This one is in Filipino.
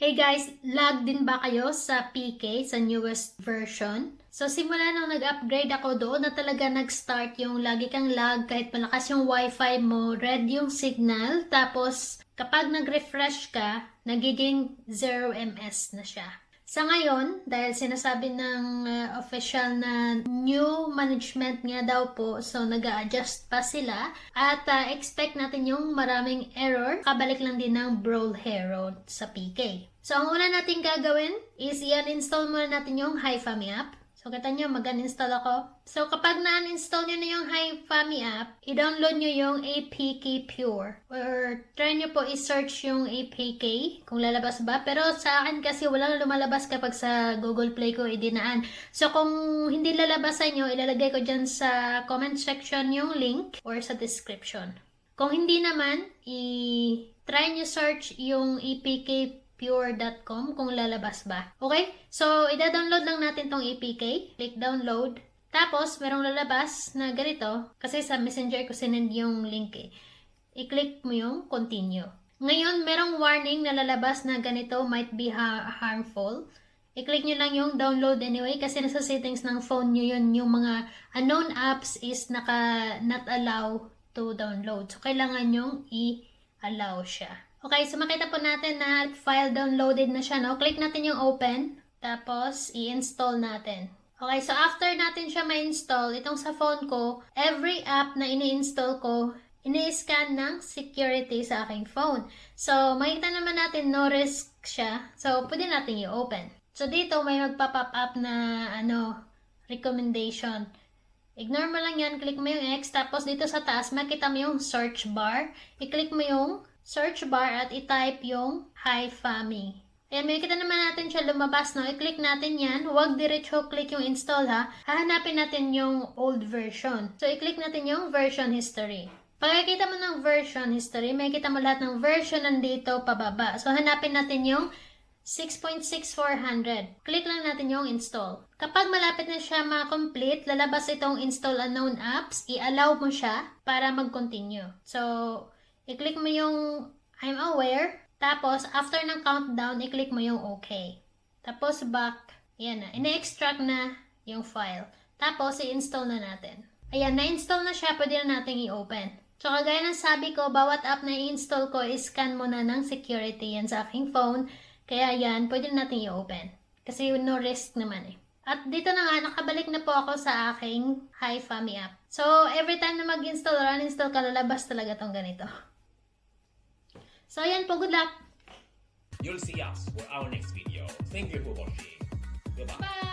Hey guys, lag din ba kayo sa PK, sa newest version? So simula nung nag-upgrade ako doon na talaga nag-start yung lagi kang lag kahit malakas yung wifi mo, red yung signal, tapos kapag nag-refresh ka, nagiging 0 ms na siya. Sa ngayon, dahil sinasabi ng official na new management nga daw po, so nag-a-adjust pa sila at expect natin yung maraming error. Kabalik lang din ng Brawl Hero sa PK. So ang una natin gagawin is i-uninstall muna natin yung HiFami app. So, kita nyo, mag-uninstall ako. So, kapag na-uninstall nyo na yung HiFami app, i-download nyo yung APK Pure. Or, try nyo po i-search yung APK kung lalabas ba. Pero sa akin kasi walang lumalabas kapag sa Google Play ko idinaan. So, kung hindi lalabas sa inyo, ilalagay ko dyan sa comment section yung link or sa description. Kung hindi naman, i-try nyo search yung APK pure.com kung lalabas ba. Okay? So, ida-download lang natin tong APK. Click download. Tapos, merong lalabas na ganito. Kasi sa messenger ko sinend yung link eh. I-click mo yung continue. Ngayon, merong warning na lalabas na ganito might be harmful. I-click nyo lang yung download anyway kasi nasa settings ng phone nyo yun. Yung mga unknown apps is not allow to download. So, kailangan yung i-allow siya. Okay, so makita po natin na file downloaded na siya, no? Click natin yung open, tapos i-install natin. Okay, so after natin siya ma-install, itong sa phone ko, every app na ini-install ko, ini-scan ng security sa aking phone. So, makita naman natin no risk siya. So, pwede natin i-open. So, dito may magpa-pop up na recommendation. Ignore mo lang yan, click mo yung X, tapos dito sa taas, makita mo yung search bar. I-click mo yung search bar at i-type yung HiFami. Ayan, may kita naman natin siya lumabas, no? I-click natin yan. Huwag diretso click yung install, ha? Hahanapin natin yung old version. So, i-click natin yung version history. Pagkakita mo ng version history, may kita mo lahat ng version nandito pababa. So, hanapin natin yung 6.6400. Click lang natin yung install. Kapag malapit na siya ma-complete, lalabas itong install unknown apps. I-allow mo siya para mag-continue. So, i-click mo yung I'm aware. Tapos, after ng countdown, i-click mo yung OK. Tapos, back. Ayan na. Ina-extract na yung file. Tapos, i-install na natin. Ayan, na-install na siya. Pwede na natin i-open. So, kagaya ng sabi ko, bawat app na i-install ko, i-scan muna ng security yan sa aking phone. Kaya yan, pwede na natin i-open. Kasi no risk naman eh. At dito na nga, nakabalik na po ako sa aking HiFami app. So, every time na mag-install or uninstall ka, lalabas talaga tong ganito. So, ayan po. Good luck! You'll see us for our next video. Thank you for watching. Goodbye. Bye!